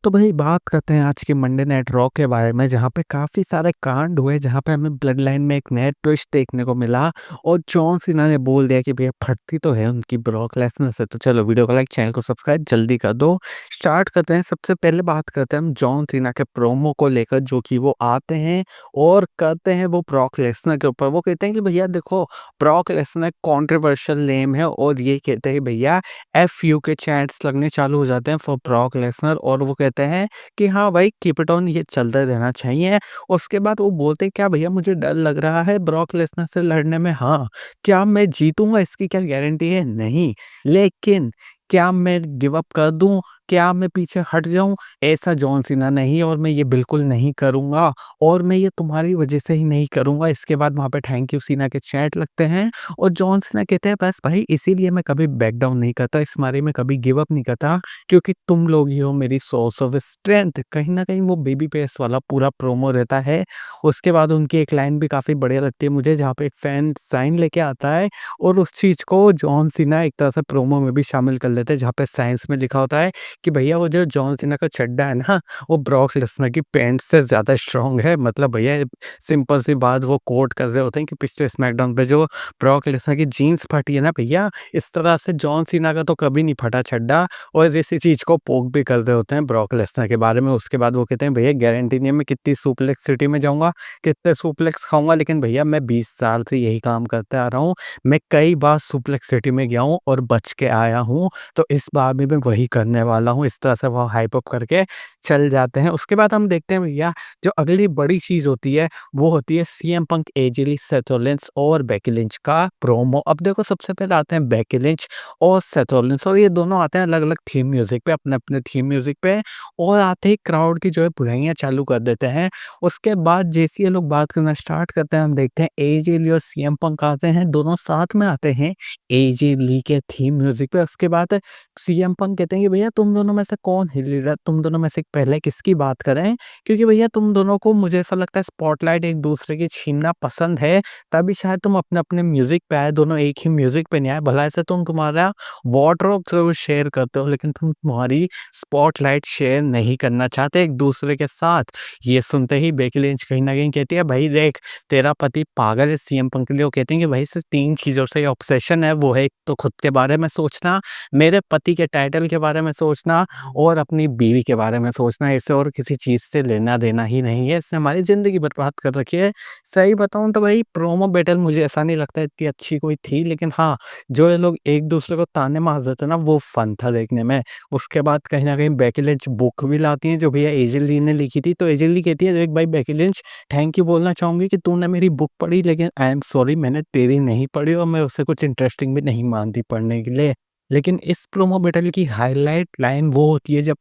तो भाई बात करते हैं आज के मंडे नाइट रॉ के बारे में जहाँ पे काफ़ी सारे कांड हुए जहाँ पे हमें ब्लड लाइन में एक नया ट्विस्ट देखने को मिला और जॉन सीना ने बोल दिया कि भैया फटती तो है उनकी ब्रॉक लेसनर से। तो चलो वीडियो को लाइक चैनल को सब्सक्राइब जल्दी कर दो। स्टार्ट करते हैं। सबसे पहले बात करते हैं हम जॉन सीना के प्रोमो को लेकर जो कि वो आते हैं और करते हैं वो ब्रॉक लेसनर के ऊपर। वो कहते हैं कि भैया देखो ब्रॉक लेसनर कॉन्ट्रोवर्शियल नेम है और ये कहते हैं भैया एफ यू के चैट्स लगने चालू हो जाते हैं फॉर ब्रॉक लेसनर और वो कहते हैं कि हाँ भाई कीप इट ऑन, ये चलता रहना चाहिए। उसके बाद वो बोलते हैं क्या भैया मुझे डर लग रहा है ब्रॉक लेसनर से लड़ने में। हाँ, क्या मैं जीतूंगा इसकी क्या गारंटी है? नहीं। लेकिन क्या मैं गिव अप कर दूं? क्या मैं पीछे हट जाऊं? ऐसा जॉन सीना नहीं, और मैं ये बिल्कुल नहीं करूंगा और मैं ये तुम्हारी वजह से ही नहीं करूंगा। इसके बाद वहां पे थैंक यू सीना के चैट लगते हैं और जॉन सीना कहते हैं बस भाई इसीलिए मैं कभी बैक डाउन नहीं करता, इस मारे में कभी गिव अप नहीं करता क्योंकि तुम लोग ही हो मेरी सोर्स ऑफ स्ट्रेंथ। कहीं न कहीं वो बेबी फेस वाला पूरा प्रोमो रहता है। उसके बाद उनकी एक लाइन भी काफ़ी बढ़िया लगती है मुझे जहाँ पे एक फैन साइन लेके आता है और उस चीज़ को जॉन सीना एक तरह से प्रोमो में भी शामिल कर लेते हैं जहाँ पे साइंस में लिखा होता है कि भैया वो जो जॉन सीना का चड्डा है ना, वो ब्रॉक लेसनर की पैंट से ज़्यादा स्ट्रॉन्ग है। मतलब भैया सिंपल सी बात वो कोट कर रहे होते हैं कि पिछले स्मैकडाउन पे जो ब्रॉक लेसनर की जीन्स फटी है ना भैया, इस तरह से जॉन सीना का तो कभी नहीं फटा चड्डा। और इसी चीज़ को पोक भी कर रहे होते हैं ब्रॉक लेसनर के बारे में। उसके बाद वो कहते हैं भैया गारंटी नहीं है मैं कितनी सुप्लेक्स सिटी में जाऊँगा, कितने सुप्लेक्स खाऊँगा, लेकिन भैया मैं 20 साल से यही काम करते आ रहा हूँ। मैं कई बार सुप्लेक्स सिटी में गया हूँ और बच के आया हूँ, तो इस बार भी मैं वही करने वाला हूँ। इस तरह से वो हाइप अप करके चल जाते हैं। उसके बाद हम देखते हैं भैया जो अगली बड़ी चीज़ होती है, वो होती है सीएम पंक, एजे ली, सेथ रॉलिन्स और बेकी लिंच का प्रोमो। अब देखो सबसे पहले आते हैं बेकी लिंच और सेथ रॉलिन्स और ये दोनों आते हैं अलग-अलग थीम म्यूज़िक पे, अपने-अपने थीम म्यूज़िक पे और आते ही क्राउड की जो है बुराइयाँ चालू कर देते हैं। उसके बाद जैसे ही ये लोग बात करना स्टार्ट करते हैं, हम देखते हैं एजे ली और सीएम पंक आते हैं, दोनों साथ में आते हैं एजे ली के थीम म्यूज़िक पे। उसके बाद सीएम पंक कहते हैं कि भैया तुम दोनों में से कौन हिल रहा है? तुम दोनों में से पहले किसकी बात करें? क्योंकि भैया तुम दोनों को मुझे ऐसा लगता है स्पॉटलाइट एक-दूसरे की छीनना पसंद है, तभी शायद तुम अपने-अपने म्यूज़िक पे आए, दोनों एक ही म्यूज़िक पे नहीं आए। भला ऐसे तुम तुम्हारा वार्डरोब ज़रूर शेयर करते हो, लेकिन तुम तुम्हारी स्पॉटलाइट शेयर नहीं करना चाहते एक-दूसरे के साथ। ये सुनते ही बेकी लिंच कहीं न कहीं कहती है, "भई देख, तेरा पति पागल है।" सीएम पंक के लिए वो कहती हैं कि, "भई सिर्फ़ 3 चीज़ों से ये ऑब्सेशन है, वो है एक तो खुद के बारे में सोचना, मेरे पति के टाइटल के बारे में सोचना और अपनी बीवी के बारे में सोचना। इसे और किसी चीज़ से लेना-देना ही नहीं है। इसने हमारी ज़िंदगी बर्बाद कर रखी है।" सही बताऊँ तो भाई प्रोमो बैटल मुझे ऐसा नहीं लगता इतनी अच्छी कोई थी, लेकिन हाँ, जो ये लोग एक-दूसरे को ताने मार रहे थे ना, वो फन था देखने में। उसके बाद कहीं न कहीं बेकी लिंच बुक भी लाती हैं, जो भैया एजे ली ने लिखी थी, तो एजे ली कहती है, "देख भाई बेकी लिंच, थैंक यू बोलना चाहूँगी कि तूने मेरी बुक पढ़ी, लेकिन आई एम सॉरी मैंने तेरी नहीं पढ़ी और मैं उसे कुछ इंटरेस्टिंग भी नहीं मानती पढ़ने के लिए।" लेकिन इस प्रोमो बैटल की हाइलाइट लाइन वो होती है जब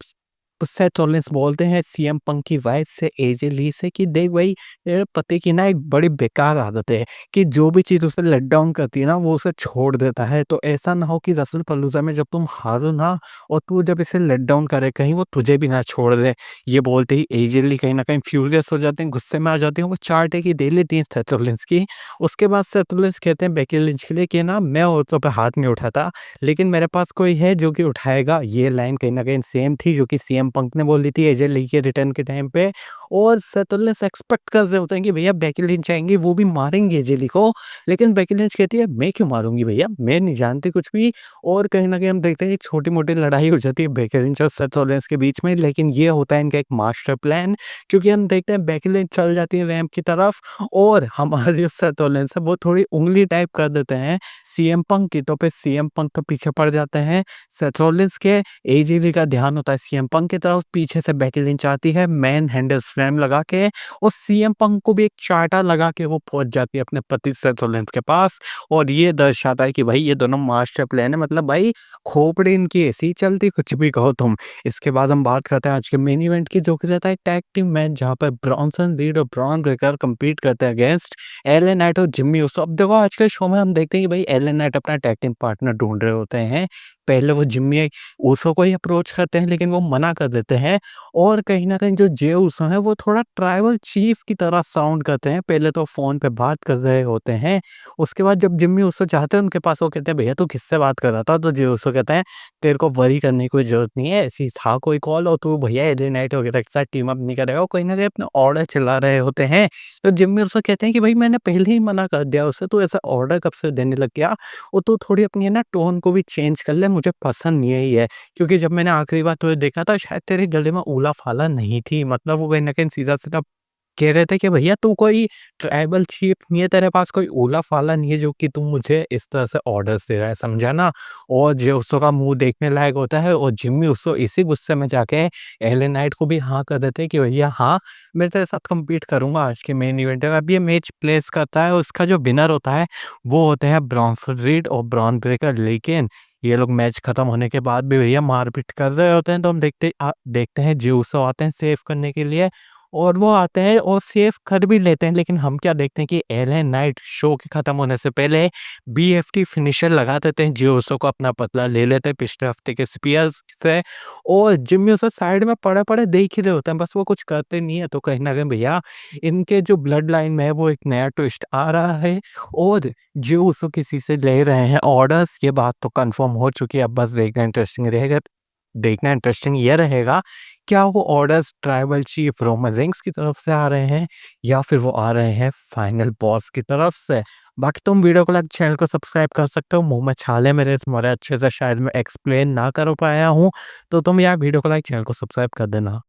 सेथ रॉलिन्स बोलते हैं सीएम पंक की वाइफ से, एजे ली से, कि देख भाई तेरे पति की ना एक बड़ी बेकार आदत है कि जो भी चीज़ उसे लेट डाउन करती है ना, वो उसे छोड़ देता है। तो ऐसा ना हो कि रसूलपल्लूज़ा में जब तुम हारो ना और तू जब इसे लेट डाउन करे, कहीं वो तुझे भी ना छोड़ दे। ये बोलते ही एजे ली कहीं न कहीं फ्यूरियस हो जाते हैं, गुस्से में आ जाती हैं, वो 4 टेक दे लेती हैं सेथ रॉलिन्स की। उसके बाद सेथ रॉलिन्स कहते हैं बेकी लिंच के लिए कि ना मैं औरतों पे हाथ नहीं उठाता, लेकिन मेरे पास कोई है जो कि उठाएगा। ये लाइन कहीं न कहीं सेम थी जो कि सीएम पंक ने बोली थी एजे ली के रिटर्न के टाइम पे और सेथ रॉलिन्स एक्सपेक्ट कर रहे होते हैं कि भैया बेकी लिंच आएँगी, वो भी मारेंगे एजे ली को, लेकिन बेकी लिंच कहती है, "मैं क्यों मारूँगी भैया? मैं नहीं जानती कुछ भी।" और कहीं न कहीं हम देखते हैं एक छोटी-मोटी लड़ाई हो जाती है बेकी लिंच और सेथ रॉलिन्स के बीच में, लेकिन ये होता है इनका एक मास्टर प्लान, क्योंकि हम देखते हैं बेकी लिंच चल जाती है रैंप की तरफ और हमारे जो सेथ रॉलिन्स है वो थोड़ी उँगली टाइप कर देते हैं सीएम पंक की, तो फिर सीएम पंक तो पीछे पड़ जाते हैं सेथ रॉलिन्स के। एजे ली का ध्यान होता है सीएम पंक की तरफ, पीछे से बेकी लिंच आती है मैन हैंडल स्लैम लगा के और सीएम पंक को भी एक चांटा लगा के वो पहुंच जाती है अपने पति सेथ रॉलिन्स के पास। और ये दर्शाता है कि भाई ये दोनों मास्टर प्लान है, मतलब भाई खोपड़ी इनकी ऐसी ही चलती, कुछ भी कहो तुम। इसके बाद हम बात करते हैं आज के मेन इवेंट की, जो कि रहता है टैग टीम मैच, जहाँ पर ब्रॉन्सन रीड और ब्रॉन ब्रेकर compete करते हैं अगेंस्ट एलए नाइट और जिम्मी ऊसो। अब देखो आज के शो में हम देखते हैं कि भाई एलए नाइट अपना टैग टीम पार्टनर ढूंढ रहे होते हैं। पहले वो जिम्मी ऊसो को ही अप्रोच करते हैं, लेकिन वो मना कर देते हैं और कहीं न कहीं जो जे उसो हैं वो थोड़ा ट्राइबल चीफ की तरह साउंड करते हैं। पहले तो फ़ोन पे बात कर रहे होते हैं, उसके बाद जब जिम्मी उसो जाते हैं उनके पास, वो कहते हैं, "भैया तू किससे बात कर रहा था?" तो जे उसो कहते हैं, "तेरे को वरी करने की कोई ज़रूरत नहीं है, ऐसे ही था कोई कॉल और तू भैया एलियन नाइट वगैरह के साथ टीम अप नहीं करेगा।" वो कहीं न कहीं अपना ऑर्डर चला रहे होते हैं। तो जिम्मी उससे कहते हैं कि भाई मैंने पहले ही मना कर दिया उसे, तू ऐसा ऑर्डर कब से देने लग गया? और तू थोड़ी अपनी है ना टोन को भी चेंज कर ले, मुझे पसंद यही है। क्योंकि जब मैंने आखिरी बार तुझे देखा था शायद तेरे गले में ऊला-फाला नहीं थी। मतलब वो कहीं न कहीं सीधा-सीधा कह रहे थे कि भैया तू कोई ट्राइबल चीफ नहीं है, तेरे पास कोई ऊला-फाला नहीं है जो कि तू मुझे इस तरह से ऑर्डर्स दे रहा है, समझा ना? और जे उसो का मुँह देखने लायक होता है और जिम्मी उसो इसी गुस्से में जाके एलियन नाइट को भी हाँ कर देते हैं कि भैया हाँ, मैं तेरे साथ कम्पीट करूँगा आज के मेन इवेंट में। अब ये मैच प्लेस करता है, उसका जो विनर होता है वो होते हैं ब्रॉन्सन रीड और ब्रॉन ब्रेकर। लेकिन ये लोग मैच खत्म होने के बाद भी भैया मारपीट कर रहे होते हैं, तो हम देखते हैं जे उसो आते हैं सेव करने के लिए और वो आते हैं और सेव कर भी लेते हैं। लेकिन हम क्या देखते हैं कि एलियन नाइट शो के खत्म होने से पहले बीएफटी फिनिशर लगा देते हैं, जे उसो को अपना बदला ले लेते हैं पिछले हफ्ते के स्पीयर्स से और जिम्मी उसो साइड में पड़े-पड़े देख ही रहे होते हैं, बस वो कुछ करते नहीं है। तो कहीं न कहीं भैया इनके जो ब्लड लाइन में है वो एक नया ट्विस्ट आ रहा है और जो उसो किसी से ले रहे हैं ऑर्डर्स, ये बात तो कंफर्म हो चुकी है। अब बस देखना इंटरेस्टिंग ये रहेगा, क्या वो orders tribal chief Roman Reigns की तरफ से आ रहे हैं या फिर वो आ रहे हैं फाइनल बॉस की तरफ से। बाकी तुम वीडियो को लाइक, चैनल को सब्सक्राइब कर सकते हो। मुँह में छाले मेरे तुम्हारे अच्छे से शायद मैं एक्सप्लेन ना कर पाया हूँ, तो तुम यार वीडियो को लाइक, चैनल को सब्सक्राइब कर देना।